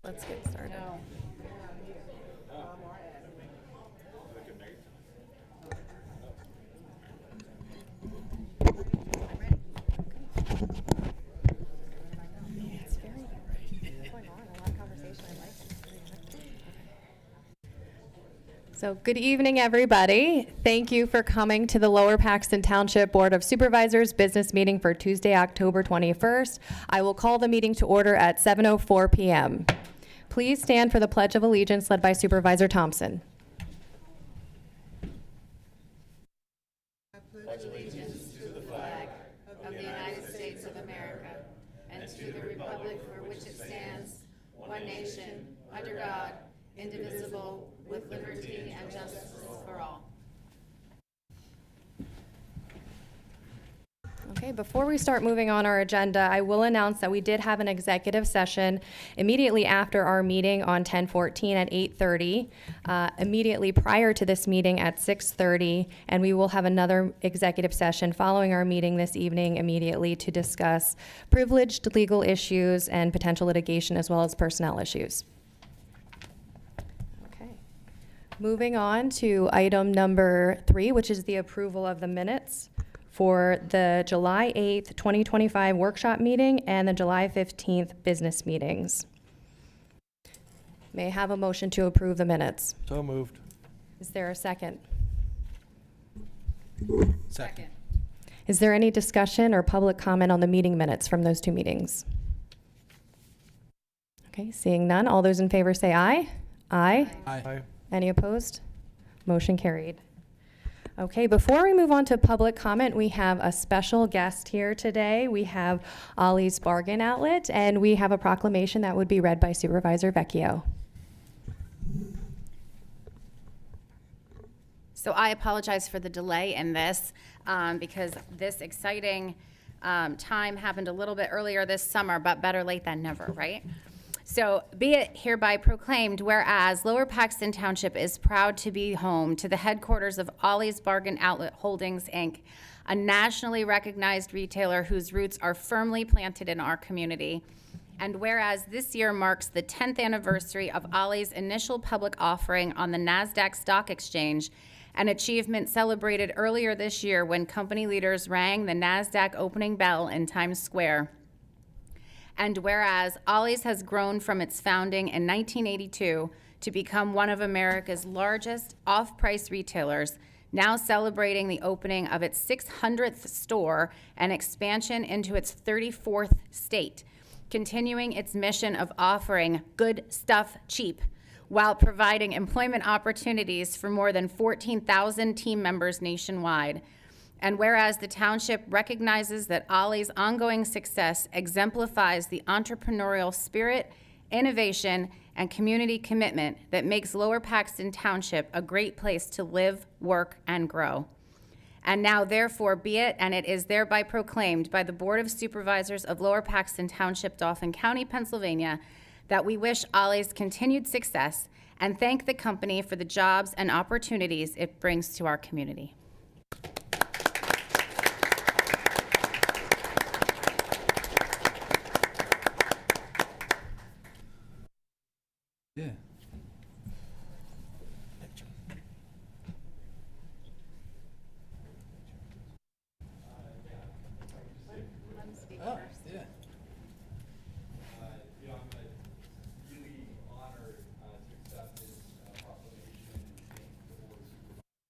Let's get started. It's very going on. A lot of conversation. I like it. So good evening, everybody. Thank you for coming to the Lower Paxton Township Board of Supervisors business meeting for Tuesday, October 21st. I will call the meeting to order at 7:04 p.m. Please stand for the Pledge of Allegiance led by Supervisor Thompson. Pledge allegiance to the flag of the United States of America and to the republic for which it stands, one nation, under God, indivisible, with liberty and justice for all. Okay, before we start moving on our agenda, I will announce that we did have an executive session immediately after our meeting on 10/14 at 8:30, immediately prior to this meeting at 6:30, and we will have another executive session following our meeting this evening immediately to discuss privileged legal issues and potential litigation as well as personnel issues. Okay. Moving on to item number 3, which is the approval of the minutes for the July 8th, 2025 workshop meeting and the July 15th business meetings. May I have a motion to approve the minutes? So moved. Is there a second? Second. Is there any discussion or public comment on the meeting minutes from those two meetings? Okay, seeing none, all those in favor say aye. Aye. Aye. Any opposed? Motion carried. Okay, before we move on to public comment, we have a special guest here today. We have Ollie's Bargain Outlet, and we have a proclamation that would be read by Supervisor Vecchio. So I apologize for the delay in this because this exciting time happened a little bit earlier this summer, but better late than never, right? So be it hereby proclaimed, whereas Lower Paxton Township is proud to be home to the headquarters of Ollie's Bargain Outlet Holdings, Inc., a nationally recognized retailer whose roots are firmly planted in our community. And whereas this year marks the 10th anniversary of Ollie's initial public offering on the NASDAQ Stock Exchange, an achievement celebrated earlier this year when company leaders rang the NASDAQ opening bell in Times Square. And whereas Ollie's has grown from its founding in 1982 to become one of America's largest off-price retailers, now celebrating the opening of its 600th store and expansion into its 34th state, continuing its mission of offering good stuff cheap while providing employment opportunities for more than 14,000 team members nationwide. And whereas the township recognizes that Ollie's ongoing success exemplifies the entrepreneurial spirit, innovation, and community commitment that makes Lower Paxton Township a great place to live, work, and grow. And now therefore be it, and it is thereby proclaimed by the Board of Supervisors of Lower Paxton Township, Dauphin County, Pennsylvania, that we wish Ollie's continued success and thank the company for the jobs and opportunities it brings to our community. Yeah. Oh, yeah. I'm really honored to accept this proclamation and thank the Board of Supervisors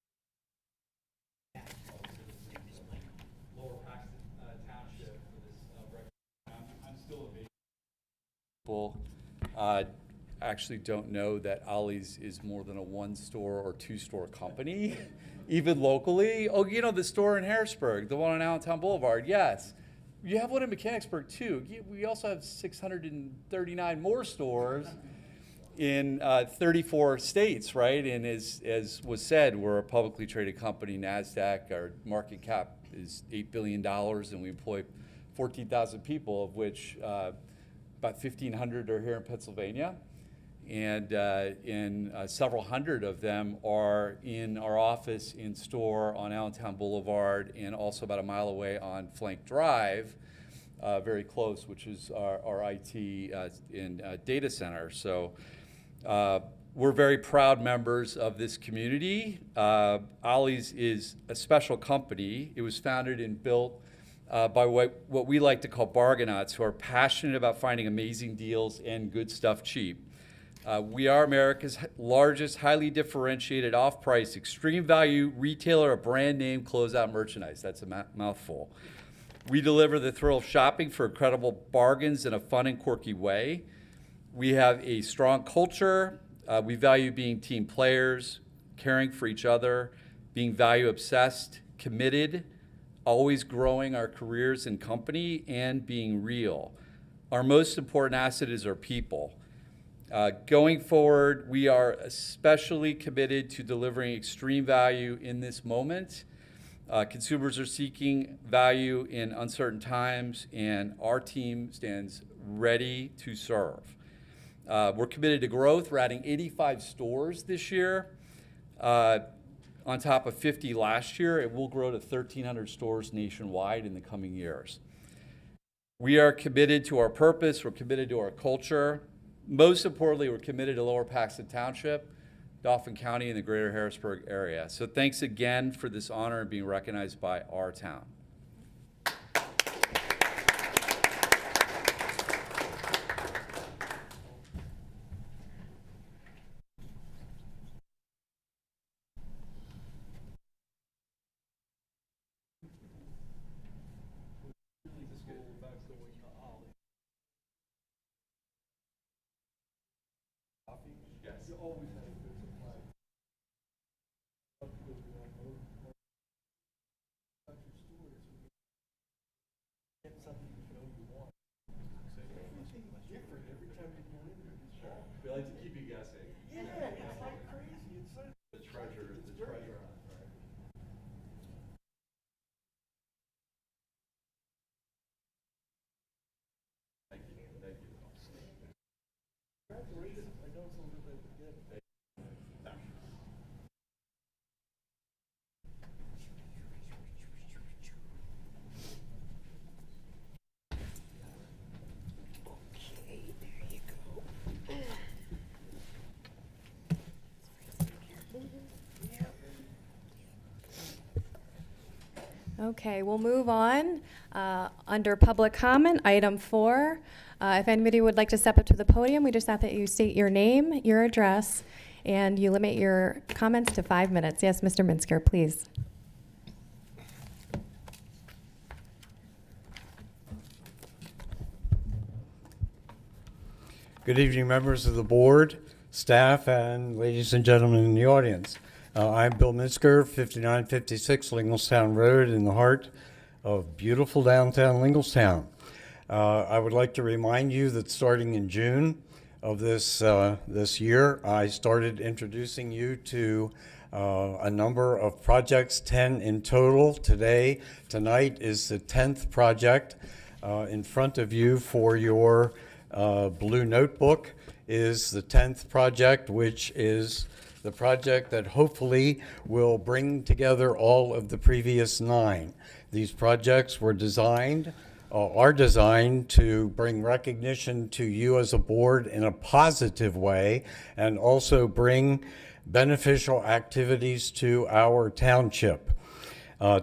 of Lower Paxton Township for this recognition. I'm still a baby. People actually don't know that Ollie's is more than a one-store or two-store company, even locally. Oh, you know, the store in Harrisburg, the one on Allentown Boulevard, yes. You have one in Mechanicsburg, too. We also have 639 more stores in 34 states, right? And as was said, we're a publicly traded company, NASDAQ. Our market cap is $8 billion, and we employ 14,000 people, of which about 1,500 are here in Pennsylvania. And several hundred of them are in our office in store on Allentown Boulevard and also about a mile away on Flank Drive. very close, which is our IT and data center. So we're very proud members of this community. Ollie's is a special company. It was founded and built by what we like to call bargainauts, who are passionate about finding amazing deals and good stuff cheap. We are America's largest, highly differentiated, off-price, extreme value retailer of brand name closeout merchandise. That's a mouthful. We deliver the thrill of shopping for incredible bargains in a fun and quirky way. We have a strong culture. We value being team players, caring for each other, being value obsessed, committed, always growing our careers and company, and being real. Our most important asset is our people. Going forward, we are especially committed to delivering extreme value in this moment. Consumers are seeking value in uncertain times, and our team stands ready to serve. We're committed to growth. We're adding 85 stores this year, on top of 50 last year. It will grow to 1,300 stores nationwide in the coming years. We are committed to our purpose. We're committed to our culture. Most importantly, we're committed to Lower Paxton Township, Dauphin County, and the greater Harrisburg area. So thanks again for this honor and being recognized by our town. We like to keep you guessing. Yeah, it's like crazy. It's like the treasure hunt, right? Thank you. Thank you. Congratulations. I know it's a little bit forget. Okay, we'll move on. Under public comment, item 4. If anybody would like to step up to the podium, we just ask that you state your name, your address, and you limit your comments to 5 minutes. Yes, Mr. Minsker, please. Good evening, members of the board, staff, and ladies and gentlemen in the audience. I'm Bill Minsker, 5956 Linglestown Road in the heart of beautiful downtown Linglestown. I would like to remind you that starting in June of this year, I started introducing you to a number of projects, 10 in total. Tonight is the 10th project. In front of you for your blue notebook is the 10th project, which is the project that hopefully will bring together all of the previous 9. These projects were are designed to bring recognition to you as a board in a positive way, and also bring beneficial activities to our township.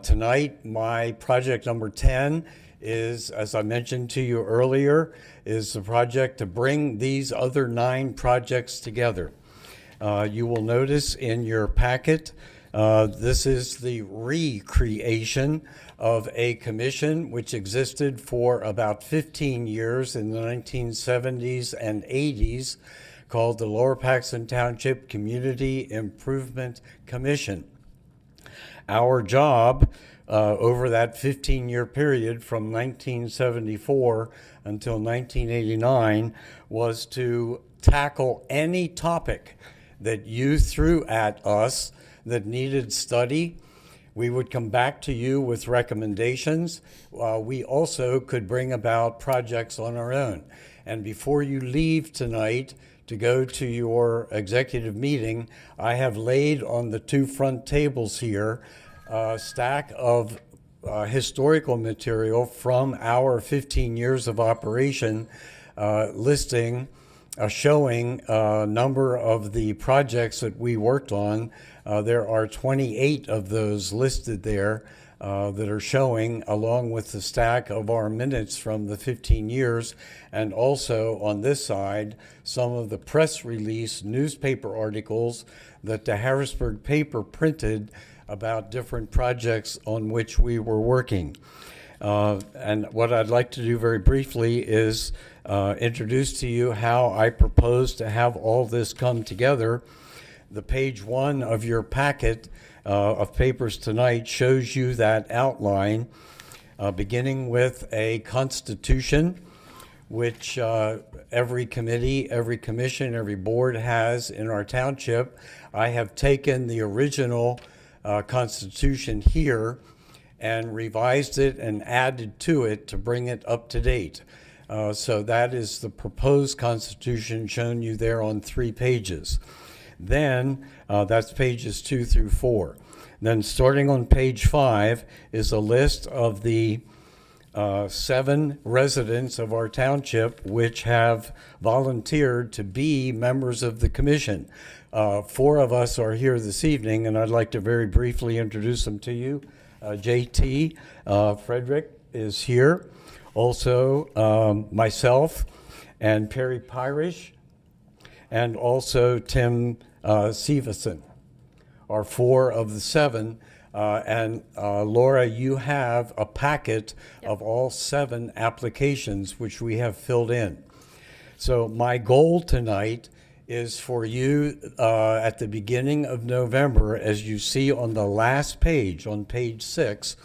Tonight, my project number 10 is, as I mentioned to you earlier, is the project to bring these other 9 projects together. You will notice in your packet, this is the recreation of a commission which existed for about 15 years in the 1970s and 80s, called the Lower Paxton Township Community Improvement Commission. Our job over that 15-year period from 1974 until 1989 was to tackle any topic that you threw at us that needed study. We would come back to you with recommendations. We also could bring about projects on our own. And before you leave tonight to go to your executive meeting, I have laid on the 2 front tables here a stack of historical material from our 15 years of operation, listing, showing a number of the projects that we worked on. There are 28 of those listed there that are showing, along with the stack of our minutes from the 15 years, and also on this side, some of the press release newspaper articles that the Harrisburg paper printed about different projects on which we were working. And what I'd like to do very briefly is introduce to you how I propose to have all this come together. The page 1 of your packet of papers tonight shows you that outline, beginning with a constitution, which every committee, every commission, every board has in our township. I have taken the original constitution here and revised it and added to it to bring it up to date. So that is the proposed constitution shown you there on 3 pages. Then that's pages 2 through 4. Then starting on page 5 is a list of the 7 residents of our township which have volunteered to be members of the commission. 4 of us are here this evening, and I'd like to very briefly introduce them to you. JT Frederick is here. Also myself and Perry Pyrish, and also Tim Severson are 4 of the 7. And Laura, you have a packet of all 7 applications which we have filled in. So my goal tonight is for you at the beginning of November, as you see on the last page, on page 6,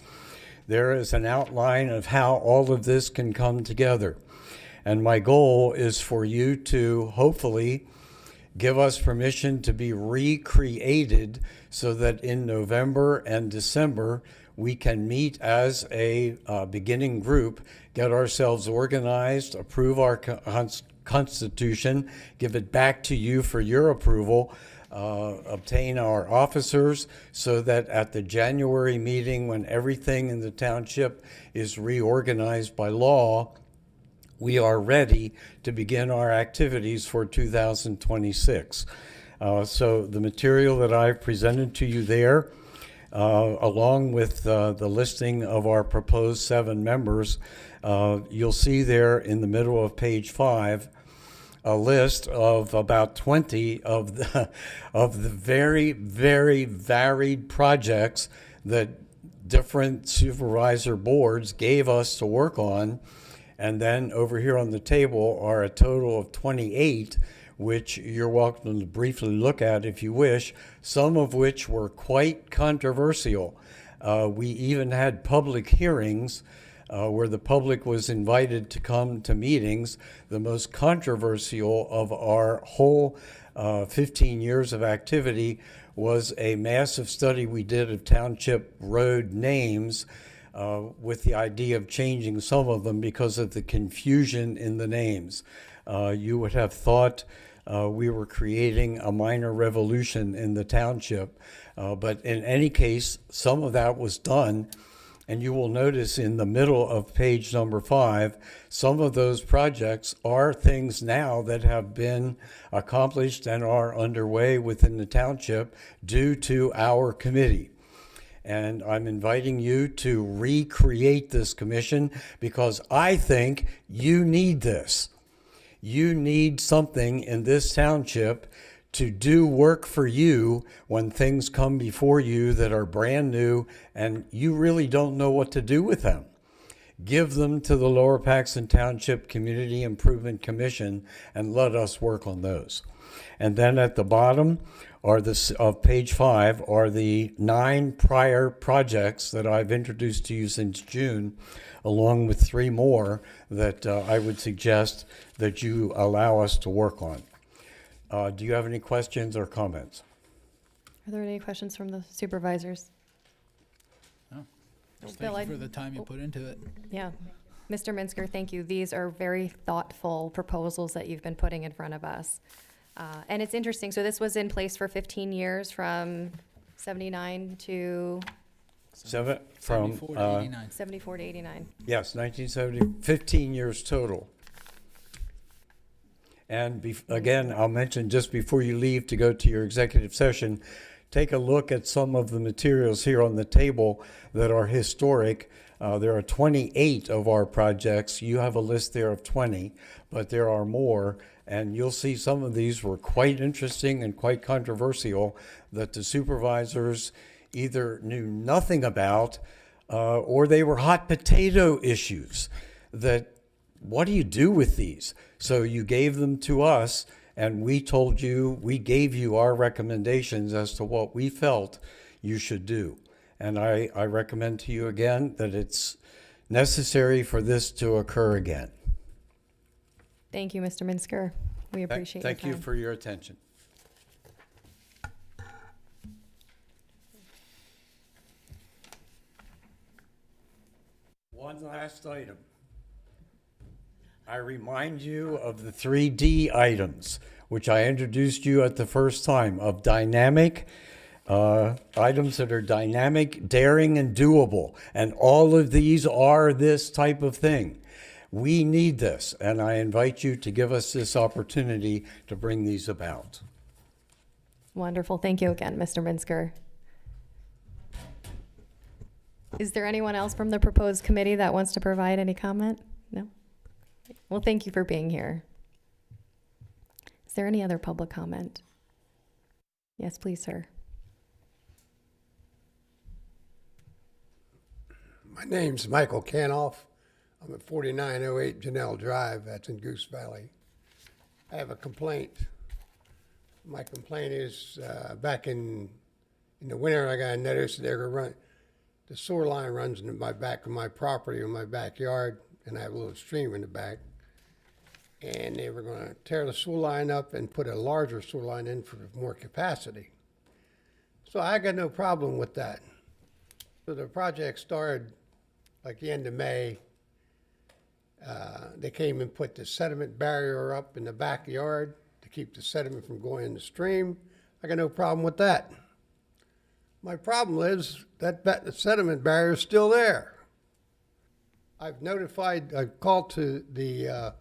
there is an outline of how all of this can come together. And my goal is for you to hopefully give us permission to be recreated so that in November and December we can meet as a beginning group, get ourselves organized, approve our constitution, give it back to you for your approval, obtain our officers, so that at the January meeting, when everything in the township is reorganized by law, we are ready to begin our activities for 2026. So the material that I've presented to you there, along with the listing of our proposed 7 members, you'll see there in the middle of page 5 a list of about 20 of the very, very varied projects that different supervisor boards gave us to work on. And then over here on the table are a total of 28, which you're welcome to briefly look at if you wish, some of which were quite controversial. We even had public hearings where the public was invited to come to meetings. The most controversial of our whole 15 years of activity was a massive study we did of township road names, with the idea of changing some of them because of the confusion in the names. You would have thought we were creating a minor revolution in the township, but in any case, some of that was done. And you will notice in the middle of page number 5, some of those projects are things now that have been accomplished and are underway within the township due to our committee. And I'm inviting you to recreate this commission because I think you need this. You need something in this township to do work for you when things come before you that are brand new and you really don't know what to do with them. Give them to the Lower Paxton Township Community Improvement Commission and let us work on those. And then at the bottom of page 5 are the 9 prior projects that I've introduced to you since June, along with 3 more that I would suggest that you allow us to work on. Do you have any questions or comments? Are there any questions from the supervisors? No. Just Bill, thank you for the time you put into it. Yeah. Mr. Minsker, thank you. These are very thoughtful proposals that you've been putting in front of us. And it's interesting. So this was in place for 15 years from 79 to From 74 to 89. 74 to 89. yes, 1970, 15 years total. And again, I'll mention just before you leave to go to your executive session, take a look at some of the materials here on the table that are historic. There are 28 of our projects. You have a list there of 20, but there are more. And you'll see some of these were quite interesting and quite controversial that the supervisors either knew nothing about or they were hot potato issues that what do you do with these? So you gave them to us and we gave you our recommendations as to what we felt you should do. And I recommend to you again that it's necessary for this to occur again. Thank you, Mr. Minsker. We appreciate your Thank you time. for your attention. One last item. I remind you of the 3D items, which I introduced you at the first time, of dynamic items that are dynamic, daring, and doable. And all of these are this type of thing. We need this, and I invite you to give us this opportunity to bring these about. Wonderful. Thank you again, Mr. Minsker. Is there anyone else from the proposed committee that wants to provide any comment? No? Well, thank you for being here. Is there any other public comment? Yes, please, sir. My name's Michael Canoff. I'm at 4908 Janelle Drive. That's in Goose Valley. I have a complaint. My complaint is back in the winter, I got a notice they're going to run. The sewer line runs into my back of my property in my backyard, and I have a little stream in the back. And they were going to tear the sewer line up and put a larger sewer line in for more capacity. So I got no problem with that. So the project started like the end of May. They came and put the sediment barrier up in the backyard to keep the sediment from going in the stream. I got no problem with that. My problem is that the sediment barrier is still there. I've called to the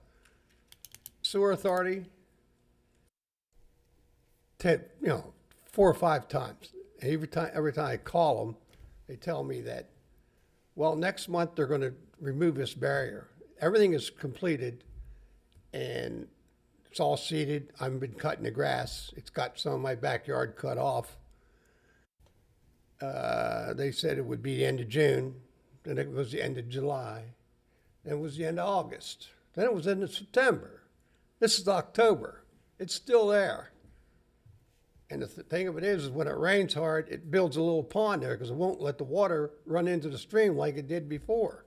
sewer authority 4 or 5 times. Every time I call them, they tell me that, well, next month they're going to remove this barrier. Everything is completed and it's all seeded. I've been cutting the grass. It's got some of my backyard cut off. They said it would be the end of June, then it was the end of July, then it was the end of August, then it was the end of September. This is October. It's still there. And the thing of it is when it rains hard, it builds a little pond there because it won't let the water run into the stream like it did before.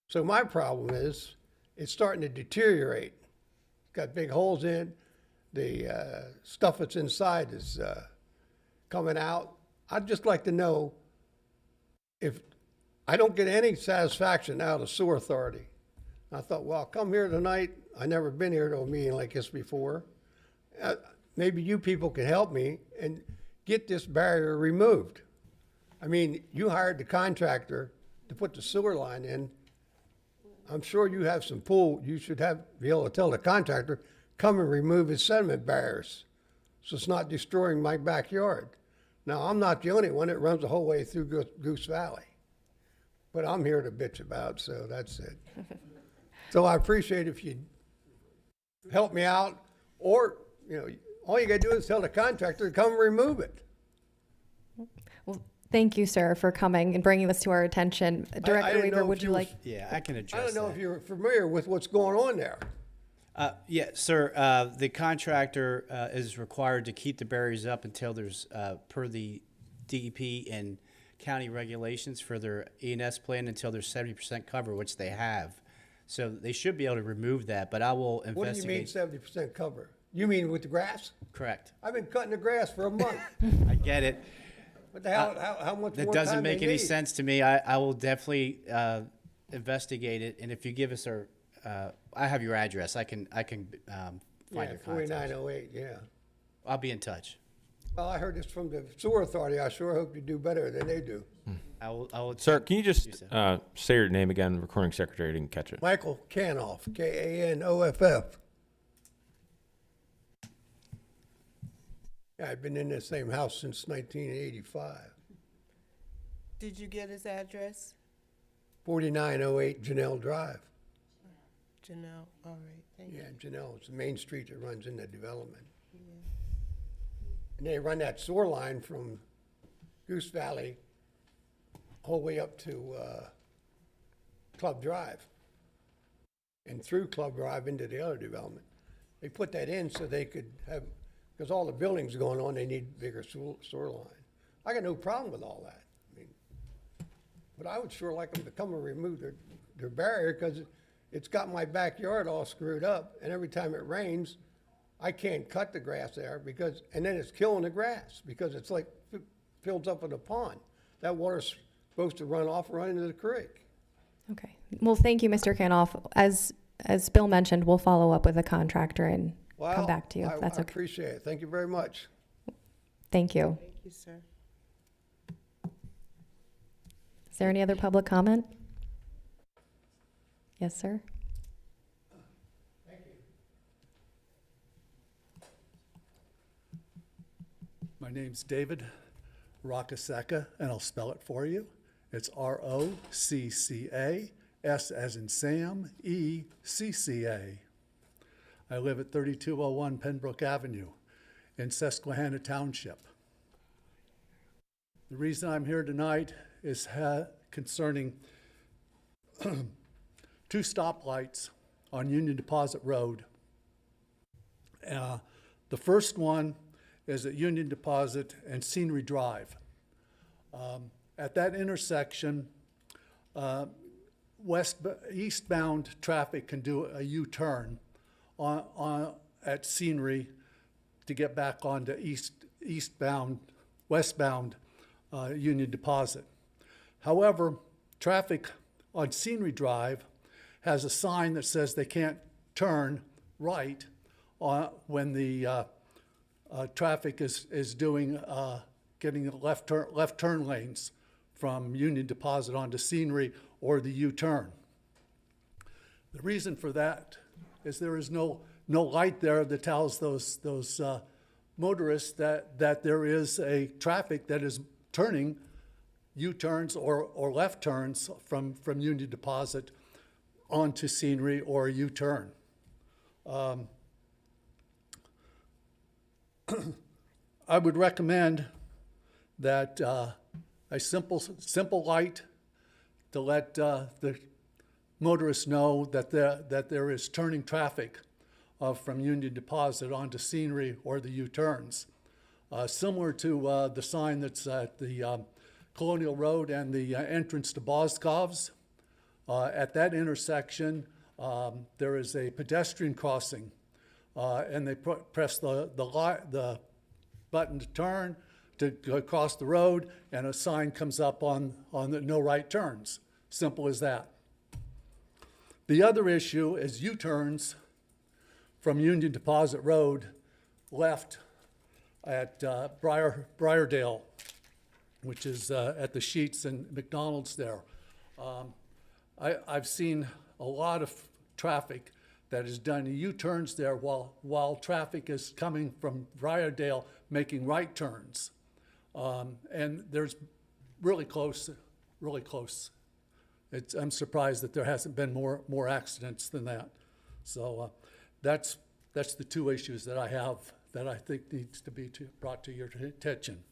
So my problem is it's starting to deteriorate. It's got big holes in. The stuff that's inside is coming out. I'd just like to know if I don't get any satisfaction out of the sewer authority. I thought, well, I'll come here tonight. I've never been here to a meeting like this before. Maybe you people can help me and get this barrier removed. I mean, you hired the contractor to put the sewer line in. I'm sure you have some pull. You should be able to tell the contractor, come and remove his sediment barriers so it's not destroying my backyard. Now, I'm not the only one that runs the whole way through Goose Valley, but I'm here to bitch about, so that's it. So I appreciate if you help me out, or, all you gotta do is tell the contractor to come and remove it. Well, thank you, sir, for coming and bringing this to our attention. Director didn't know Weaver, if would you you like? Yeah, I can I address don't know that. if you're familiar with what's going on there. Yeah, sir, the contractor is required to keep the barriers up until there's, per the DEP and county regulations for their E&S plan, until there's 70% cover, which they have. So they should be able to remove that, but I will What do you mean investigate. 70% cover? You mean with the grass? Correct. I've been cutting the grass for a month. I get it. What the hell, how much That more doesn't time make they any need? sense to me. I will definitely investigate it, and if you give us our, I have your address. I can find Yeah, your contact. 4908, yeah. I'll be in touch. Well, I heard this from the sewer authority. I sure hope you do better than they do. I will. Sir, can you just do so. say your name again? Recording secretary didn't catch it. Michael Canoff, Kanoff. Yeah, I've been in the same house since 1985. Did you get his address? 4908 Janelle Drive. Janelle, all right, thank you. Yeah, Janelle, it's the main street that runs in that development. And they run that sewer line from Goose Valley all the way up to Club Drive and through Club Drive into the other development. They put that in so they could have, because all the buildings going on, they need bigger sewer line. I got no problem with all that. I mean, but I would sure like them to come and remove their barrier, because it's got my backyard all screwed up, and every time it rains, I can't cut the grass there because, and then it's killing the grass because it's like fills up in a pond. That water's supposed to run off, run into the creek. Okay. Well, thank you, Mr. Canoff. As Bill mentioned, we'll follow up with the contractor and come back to you. If that's I okay. appreciate it. Thank you very much. Thank you. Thank you, sir. Is there any other public comment? Yes, sir. My name's David Roccasecca, and I'll spell it for you. It's Rocca, S as in Sam, ECCA. I live at 3201 Pembroke Avenue in Susquehanna Township. The reason I'm here tonight is concerning two stoplights on Union Deposit Road. The first one is at Union Deposit and Scenery Drive. At that intersection, eastbound traffic can do a U-turn at Scenery to get back onto westbound Union Deposit. However, traffic on Scenery Drive has a sign that says they can't turn right when the traffic is doing getting left turn lanes from Union Deposit onto Scenery or the U-turn. The reason for that is there is no light there that tells those motorists that there is a traffic that is turning U-turns or left turns from Union Deposit onto Scenery or a U-turn. I would recommend that a simple light to let the motorists know that there is turning traffic from Union Deposit onto Scenery or the U-turns. Similar to the sign that's at the Colonial Road and the entrance to Boscov's. At that intersection, there is a pedestrian crossing, and they press the button to turn to go across the road, and a sign comes up on the no right turns. Simple as that. The other issue is U-turns from Union Deposit Road left at Briardale, which is at the Sheets and McDonald's there. I've seen a lot of traffic that is done U-turns there while traffic is coming from Briardale making right turns. And there's really close. I'm surprised that there hasn't been more accidents than that. So that's the two issues that I have that I think needs to be brought to your attention.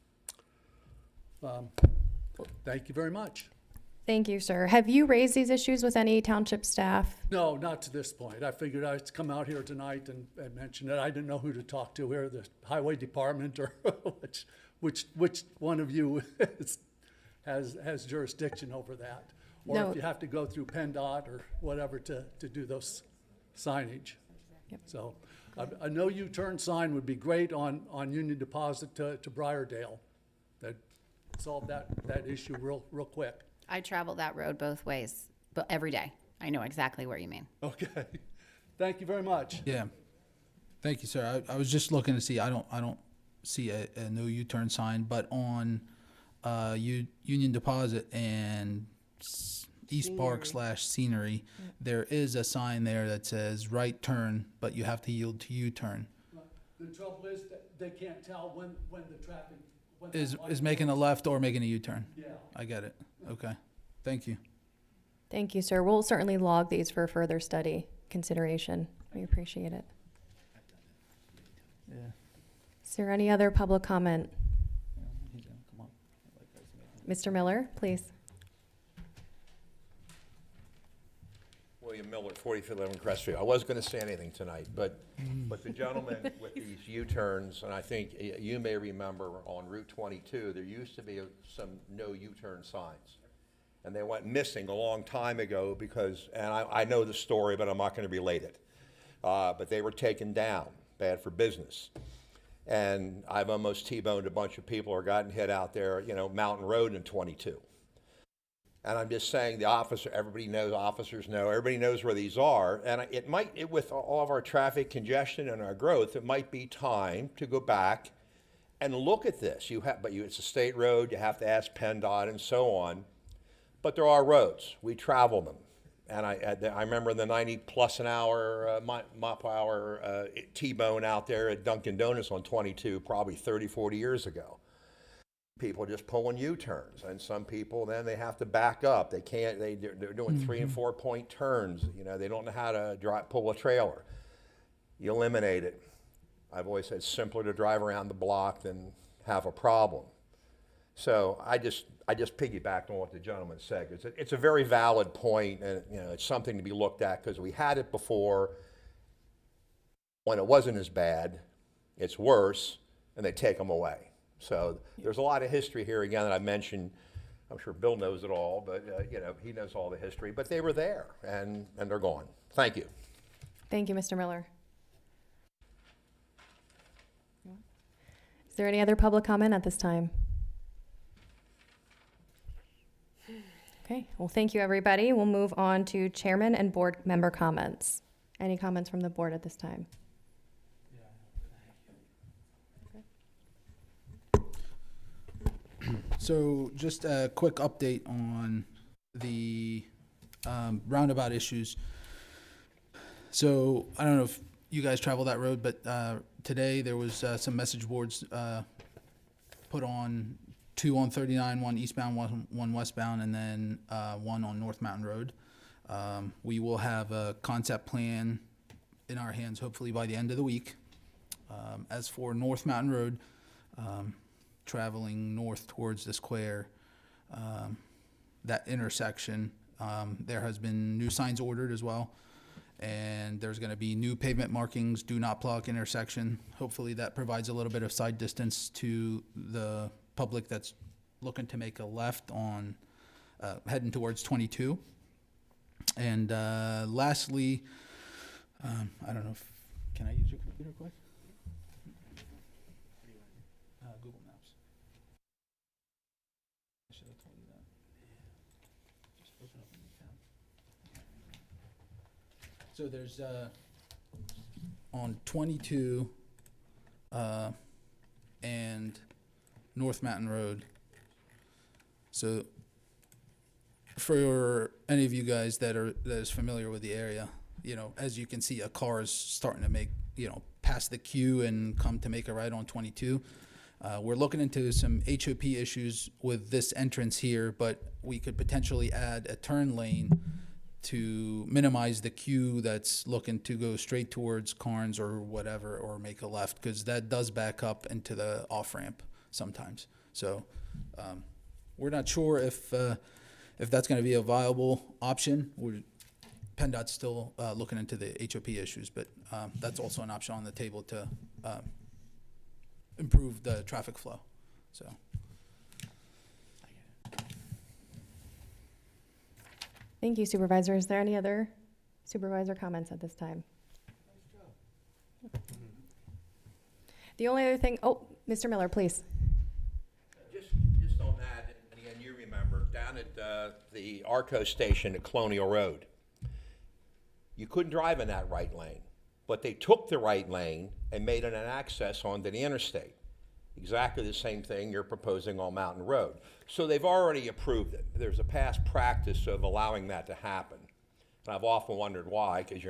Thank you very much. Thank you, sir. Have you raised these issues with any township staff? No, not to this point. I figured I'd come out here tonight and mention it. I didn't know who to talk to here, the highway department or which one of you has jurisdiction over that. Or No. if you have to go through PennDOT or whatever to do those signage. Yep. So a no U-turn sign would be great on Union Deposit to Briardale. That solve that issue real quick. I travel that road both ways, but every day. I know exactly where you mean. Okay. Thank you very much. Yeah. Thank you, sir. I was just looking to see, I don't see a no U-turn sign, but on Union Deposit and East Park / Scenery, there is a sign there that says right turn, but you have to yield to U-turn. The trouble is that they can't tell when the traffic. Is making a left or making a U-turn. Yeah. I get it. Okay. Thank you. Thank you, sir. We'll certainly log these for further study consideration. We appreciate it. Yeah. Is there any other public comment? Mr. Miller, please. William Miller, 4511 Crestview. I was going to say anything tonight, but the gentleman with these U-turns, and I think you may remember on Route 22, there used to be some no U-turn signs. And they went missing a long time ago because, and I know the story, but I'm not going to relate it. But they were taken down, bad for business. And I've almost T-boned a bunch of people or gotten hit out there, Mountain Road in 22. And I'm just saying everybody knows, officers know, everybody knows where these are. And with all of our traffic congestion and our growth, it might be time to go back and look at this. It's a state road, you have to ask PennDOT and so on. But there are roads, we travel them. And I remember the 90-plus-an-hour, mile-per-hour T-bone out there at Dunkin' Donuts on 22, probably 30, 40 years ago. People just pulling U-turns, and some people then they have to back up. They can't. They're doing 3- and 4-point turns. They don't know how to pull a trailer. You eliminate it. I've always said it's simpler to drive around the block than have a problem. So I just piggybacked on what the gentleman said. It's a very valid point, and it's something to be looked at because we had it before when it wasn't as bad. It's worse, and they take them away. So there's a lot of history here again that I mentioned. I'm sure Bill knows it all, but he knows all the history. But they were there, and they're gone. Thank you. Thank you, Mr. Miller. Is there any other public comment at this time? Okay, well, thank you, everybody. We'll move on to chairman and board member comments. Any comments from the board at this time? So just a quick update on the roundabout issues. So I don't know if you guys travel that road, but today there was some message boards put on, 2 on 39, 1 eastbound, 1 westbound, and then 1 on North Mountain Road. We will have a concept plan in our hands hopefully by the end of the week. As for North Mountain Road, traveling north towards the square, that intersection, there has been new signs ordered as well, and there's going to be new pavement markings, do not block intersection. Hopefully that provides a little bit of side distance to the public that's looking to make a left on heading towards 22. And lastly, I don't know if, can I use your computer quick? Google Maps. I should have told you that. Just open up a new tab. So there's on 22 and North Mountain Road. So for any of you guys that is familiar with the area, as you can see, a car is starting to make, pass the queue and come to make a right on 22. We're looking into some HOP issues with this entrance here, but we could potentially add a turn lane to minimize the queue that's looking to go straight towards Carnes or whatever, or make a left, because that does back up into the off-ramp sometimes. So we're not sure if that's going to be a viable option. PennDOT's still looking into the HOP issues, but that's also an option on the table to improve the traffic flow. So. Thank you, Supervisor. Is there any other supervisor comments at this time? The only other thing, Mr. Miller, please. Just on that, and again, you remember, down at the Arco station at Colonial Road, you couldn't drive in that right lane, but they took the right lane and made it an access onto the interstate. exactly the same thing you're proposing on Mountain Road. So they've already approved it. There's a past practice of allowing that to happen. And I've often wondered why, because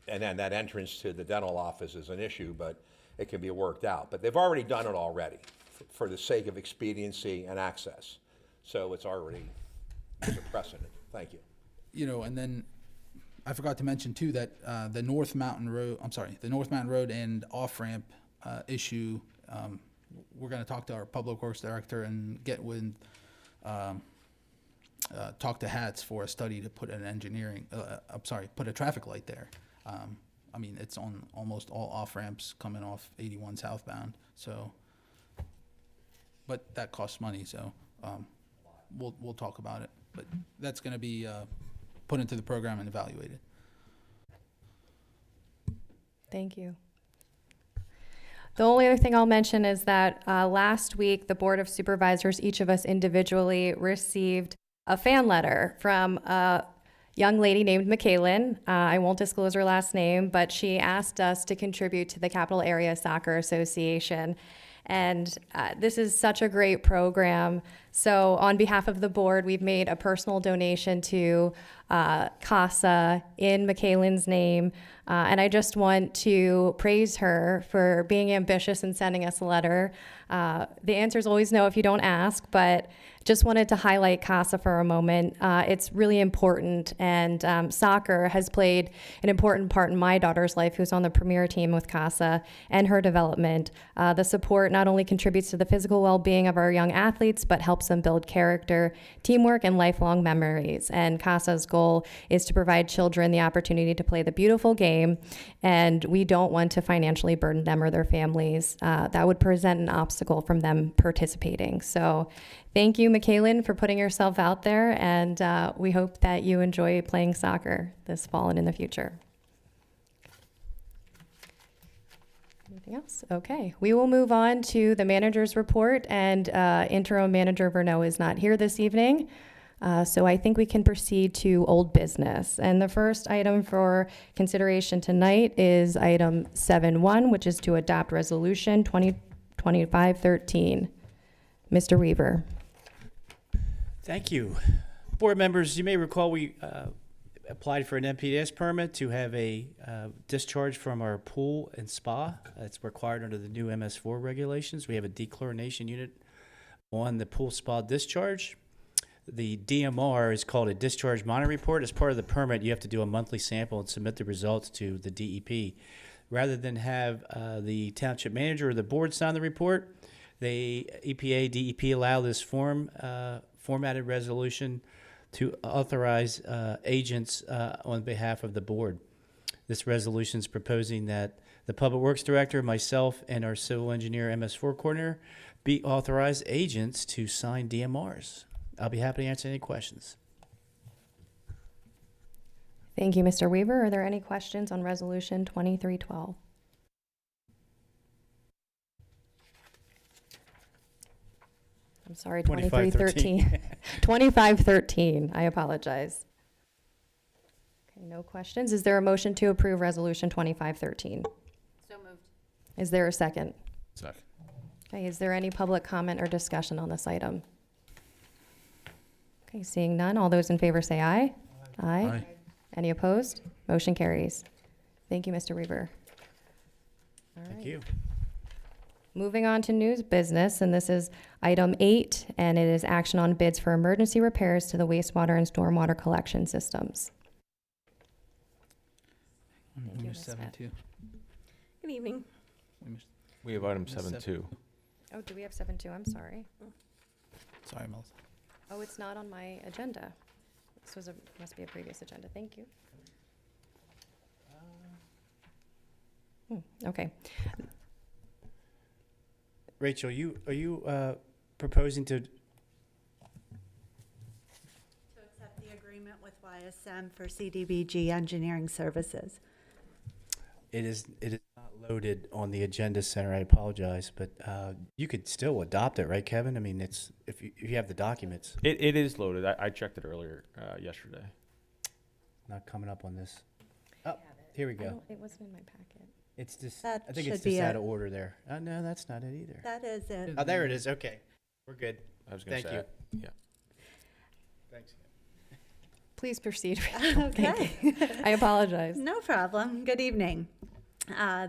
and then that entrance to the dental office is an issue, but it can be worked out. But they've already done it already for the sake of expediency and access. So it's already a precedent. Thank you. And then I forgot to mention too that the North Mountain Road and off-ramp issue, we're going to talk to our Public Works Director and get with, talk to HATS for a study to put put a traffic light there. It's on almost all off-ramps coming off 81 southbound, so, but that costs money, so we'll talk about it. But that's going to be put into the program and evaluated. Thank you. The only other thing I'll mention is that last week, the Board of Supervisors, each of us individually, received a fan letter from a young lady named McKaylin. I won't disclose her last name, but she asked us to contribute to the Capital Area Soccer Association. And this is such a great program. So on behalf of the board, we've made a personal donation to CASA in McKaylin's name. And I just want to praise her for being ambitious and sending us a letter. The answer is always no if you don't ask, but just wanted to highlight CASA for a moment. It's really important, and soccer has played an important part in my daughter's life, who's on the premier team with CASA, and her development. The support not only contributes to the physical well-being of our young athletes, but helps them build character, teamwork, and lifelong memories. And CASA's goal is to provide children the opportunity to play the beautiful game, and we don't want to financially burden them or their families. That would present an obstacle from them participating. So thank you, McKaylin, for putting yourself out there, and we hope that you enjoy playing soccer this fall and in the future. Anything else? Okay, we will move on to the manager's report, and interim manager Verneau is not here this evening. So I think we can proceed to old business. And the first item for consideration tonight is item 7.1, which is to adopt resolution 2025-13. Mr. Weaver. Thank you. Board members, you may recall we applied for an MPDS permit to have a discharge from our pool and spa. It's required under the new MS4 regulations. We have a dechlorination unit on the pool spa discharge. The DMR is called a discharge monitoring report. As part of the permit, you have to do a monthly sample and submit the results to the DEP. Rather than have the township manager or the board sign the report, the EPA, DEP allow this formatted resolution to authorize agents on behalf of the board. This resolution is proposing that the Public Works Director, myself, and our Civil Engineer MS4 Coordinator be authorized agents to sign DMRs. I'll be happy to answer any questions. Thank you, Mr. Weaver. Are there any questions on resolution 2312? I'm sorry, 2313. 2513, I apologize. Okay, no questions. Is there a motion to approve resolution 2513? So moved. Is there a second? Second. Okay, is there any public comment or discussion on this item? Okay, seeing none, all those in favor say aye. Aye. Any opposed? Motion carries. Thank you, Mr. Weaver. All Thank right. you. Moving on to news business, and this is item 8, and it is action on bids for emergency repairs to the wastewater and stormwater collection systems. Thank you, Ms. Smith. 7.2. Good evening. We have item 7.2. Oh, do we have 7.2? I'm sorry. Sorry, Melissa. Oh, it's not on my agenda. This must be a previous agenda. Thank you. Okay. Rachel, are you proposing to? To accept the agreement with YSM for CDBG engineering services. It is not loaded on the agenda center. I apologize, but you could still adopt it, right, Kevin? I mean, it's if you have the documents. It is loaded. I checked it earlier yesterday. Not coming up on this. Oh, here we go. It wasn't in my packet. It's just, That I think it's should be just out it. of order there. No, that's not it either. That is it. Oh, there it is. Okay. We're good. I was gonna Thank say, you. yeah. Thanks. Please proceed. Rachel. Thank Okay. you. I apologize. No problem. Good evening.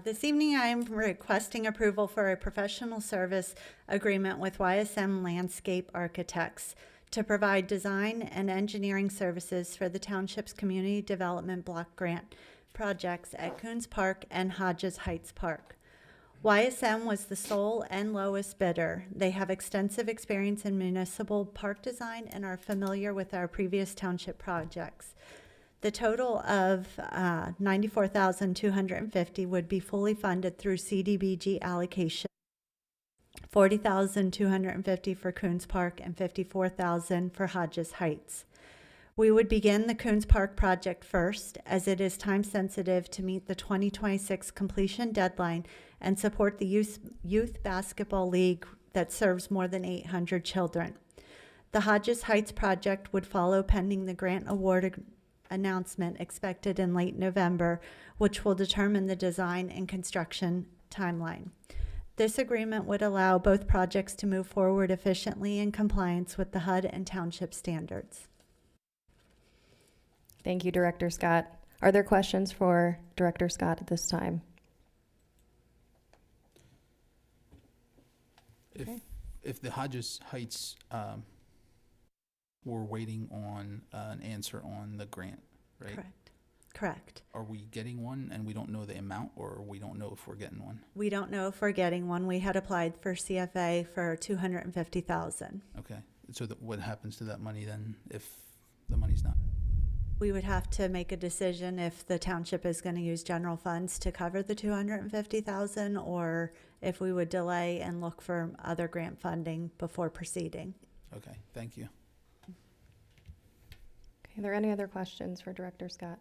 This evening, I am requesting approval for a professional service agreement with YSM Landscape Architects to provide design and engineering services for the township's community development block grant projects at Coons Park and Hodges Heights Park. YSM was the sole and lowest bidder. They have extensive experience in municipal park design and are familiar with our previous township projects. The total of $94,250 would be fully funded through CDBG allocation, $40,250 for Coons Park and $54,000 for Hodges Heights. We would begin the Coons Park project first, as it is time sensitive to meet the 2026 completion deadline and support the youth basketball league that serves more than 800 children. The Hodges Heights project would follow pending the grant award announcement expected in late November, which will determine the design and construction timeline. This agreement would allow both projects to move forward efficiently in compliance with the HUD and township standards. Thank you, Director Scott. Are there questions for Director Scott at this time? If the Hodges Heights, we're waiting on an answer on the grant, right? Correct. Correct. Are we getting one and we don't know the amount, or we don't know if we're getting one? We don't know if we're getting one. We had applied for CFA for $250,000. Okay, so what happens to that money then if the money's not? We would have to make a decision if the township is going to use general funds to cover the $250,000, or if we would delay and look for other grant funding before proceeding. Okay, thank you. Okay, are there any other questions for Director Scott?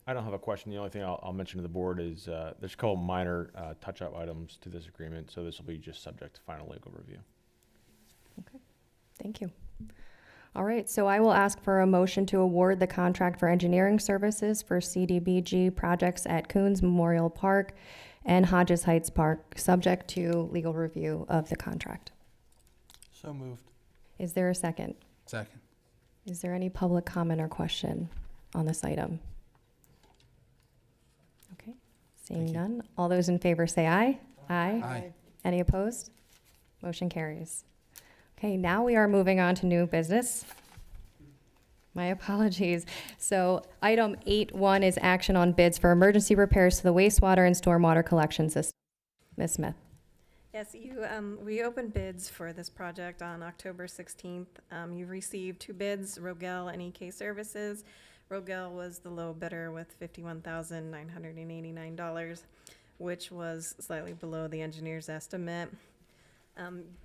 I don't have a question. The only thing I'll mention to the board is, there's a couple minor, touch-up items to this agreement, so this will be just subject to final legal review. Okay, thank you. All right, so I will ask for a motion to award the contract for engineering services for CDBG projects at Coons Memorial Park and Hodges Heights Park, subject to legal review of the contract. So moved. Is there a second? Second. Is there any public comment or question on this item? Okay, seeing Thank you. none. All those in favor say aye. Aye. Aye. Any opposed? Motion carries. Okay, now we are moving on to new business. My apologies. So item 8.1 is action on bids for emergency repairs to the wastewater and stormwater collection system. Ms. Smith. Yes, we opened bids for this project on October 16th. You've received 2 bids, Rogel and EK Services. Rogel was the low bidder with $51,989, which was slightly below the engineer's estimate.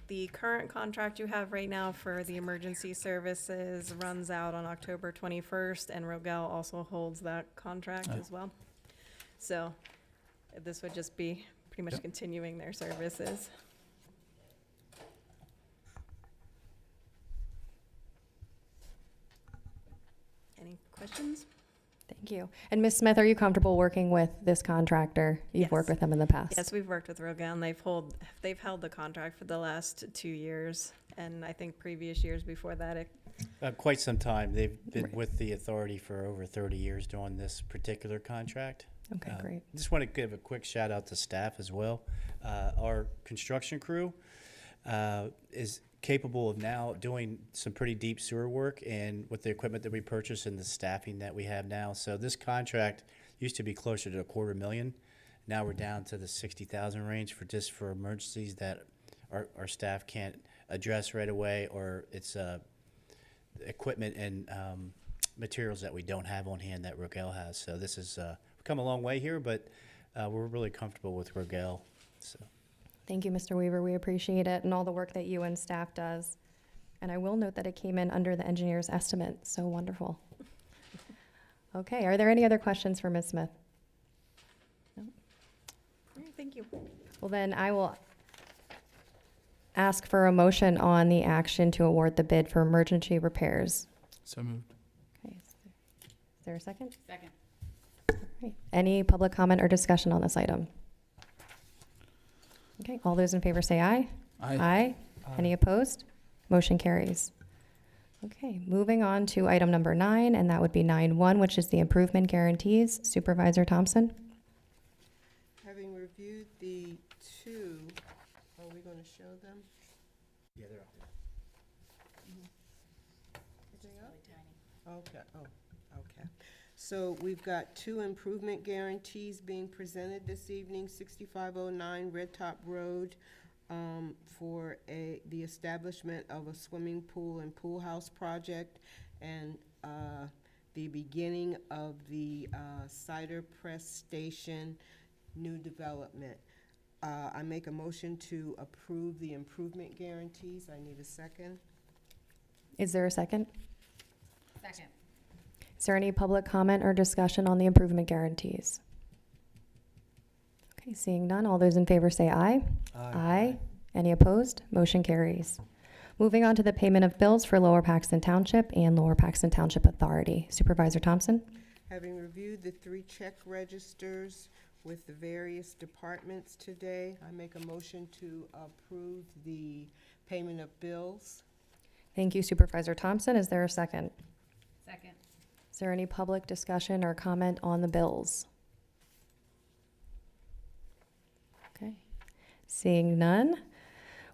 The current contract you have right now for the emergency services runs out on October 21st, and Rogel also holds that contract as well. So this would just be pretty much Yep. continuing their services. Any questions? Thank you. And Ms. Smith, are you comfortable working with this contractor? You've Yes. worked with them in the past? Yes, we've worked with Rogel, and they've held the contract for the last 2 years, and I think previous years before that, Quite some time. They've been Right. with the authority for over 30 years doing this particular contract. Okay, great. Just want to give a quick shout out to staff as well. Our construction crew is capable of now doing some pretty deep sewer work, and with the equipment that we purchased and the staffing that we have now. So this contract used to be closer to $250,000. Now we're down to the 60,000 range for emergencies that our staff can't address right away, or it's equipment and materials that we don't have on hand that Rogel has. So this has come a long way here, but we're really comfortable with Rogel. So. Thank you, Mr. Weaver. We appreciate it and all the work that you and staff does. And I will note that it came in under the engineer's estimate, so wonderful. Okay, are there any other questions for Ms. Smith? No? all right, thank you. Well, then I will ask for a motion on the action to award the bid for emergency repairs. So moved. Okay, is there a second? Second. Right. Any public comment or discussion on this item? Okay, all those in favor say aye. Aye. Any opposed? Motion carries. Okay, moving on to item number 9, and that would be 9.1, which is the improvement guarantees. Supervisor Thompson? Having reviewed the two, are we going to show them? Yeah, they're up there. Is they up? Okay, oh, okay. So we've got 2 improvement guarantees being presented this evening, 6509 Red Top Road, for the establishment of a swimming pool and pool house project, and the beginning of the cider press station new development. I make a motion to approve the improvement guarantees. I need a second. Is there a second? Second. Is there any public comment or discussion on the improvement guarantees? Okay, seeing none, all those in favor say aye. Aye. Any opposed? Motion carries. Moving on to the payment of bills for Lower Paxton Township and Lower Paxton Township Authority. Supervisor Thompson? Having reviewed the 3 check registers with the various departments today, I make a motion to approve the payment of bills. Thank you, Supervisor Thompson. Is there a second? Second. Is there any public discussion or comment on the bills? Okay. Seeing none,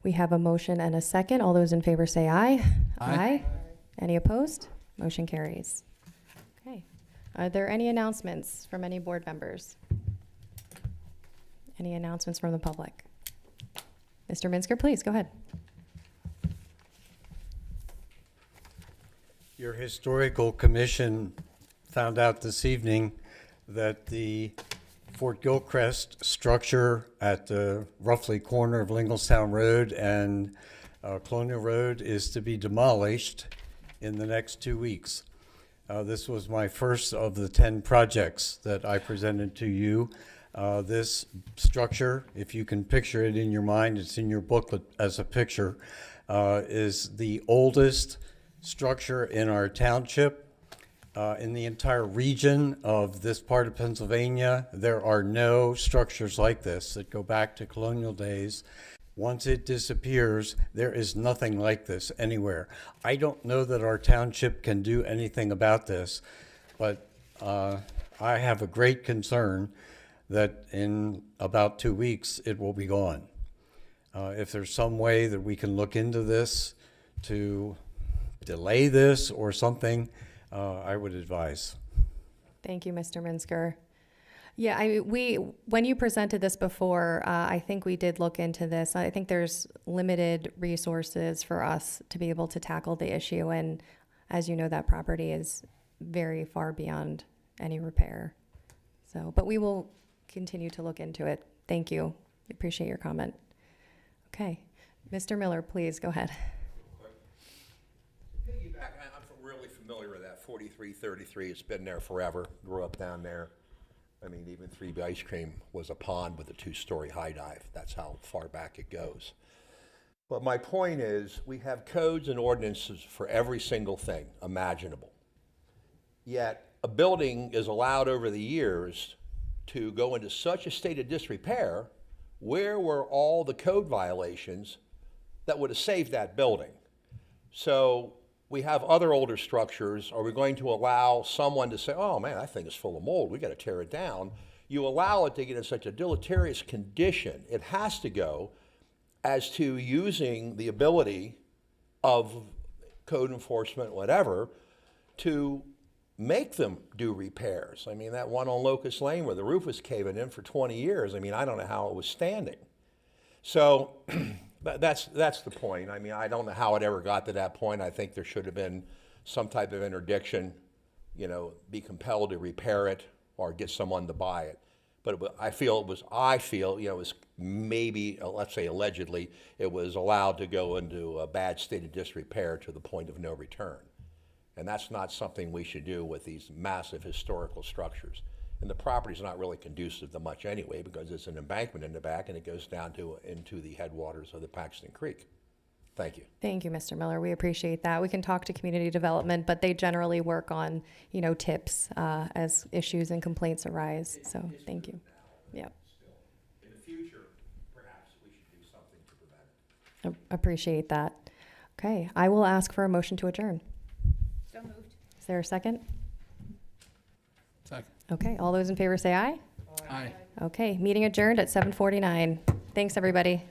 we have a motion and a second. All those in favor say aye. Aye. Any opposed? Motion carries. Okay. Are there any announcements from any board members? Any announcements from the public? Mr. Minsker, please, go ahead. Your historical commission found out this evening that the Fort Gilchrist structure at the roughly corner of Linglestown Road and Colonial Road is to be demolished in the next 2 weeks. This was my first of the 10 projects that I presented to you. This structure, if you can picture it in your mind, it's in your booklet as a picture, is the oldest structure in our township. In the entire region of this part of Pennsylvania, there are no structures like this that go back to colonial days. Once it disappears, there is nothing like this anywhere. I don't know that our township can do anything about this, but I have a great concern that in about 2 weeks, it will be gone. If there's some way that we can look into this to delay this or something, I would advise. Thank you, Mr. Minsker. Yeah, when you presented this before, I think we did look into this. I think there's limited resources for us to be able to tackle the issue. And as you know, that property is very far beyond any repair. So, but we will continue to look into it. Thank you. Appreciate your comment. Okay. Mr. Miller, please go ahead. I'm really familiar with that 4333. It's been there forever. Grew up down there. I mean, even 3B Ice Cream was a pond with a 2-story high dive. That's how far back it goes. But my point is, we have codes and ordinances for every single thing imaginable. Yet a building is allowed over the years to go into such a state of disrepair. Where were all the code violations that would have saved that building? So we have other older structures. Are we going to allow someone to say, oh man, that thing is full of mold, we got to tear it down? You allow it to get in such a deleterious condition. It has to go as to using the ability of code enforcement, whatever, to make them do repairs. I mean, that one on Locust Lane where the roof was caving in for 20 years, I mean, I don't know how it was standing. So that's the point. I mean, I don't know how it ever got to that point. I think there should have been some type of interdiction, you know, be compelled to repair it or get someone to buy it. But I feel, you know, it was maybe, let's say allegedly, it was allowed to go into a bad state of disrepair to the point of no return. And that's not something we should do with these massive historical structures. And the property's not really conducive to much anyway, because it's an embankment in the back and it goes down into the headwaters of the Paxton Creek. Thank you. Thank you, Mr. Miller. We appreciate that. We can talk to community development, but they generally work on, tips as issues and complaints arise. So thank you. Yep. In the future, perhaps we should do something to prevent it. Appreciate that. Okay, I will ask for a motion to adjourn. So moved. Is there a second? Second. Okay, all those in favor say aye. Aye. Okay, meeting adjourned at 7:49. Thanks, everybody.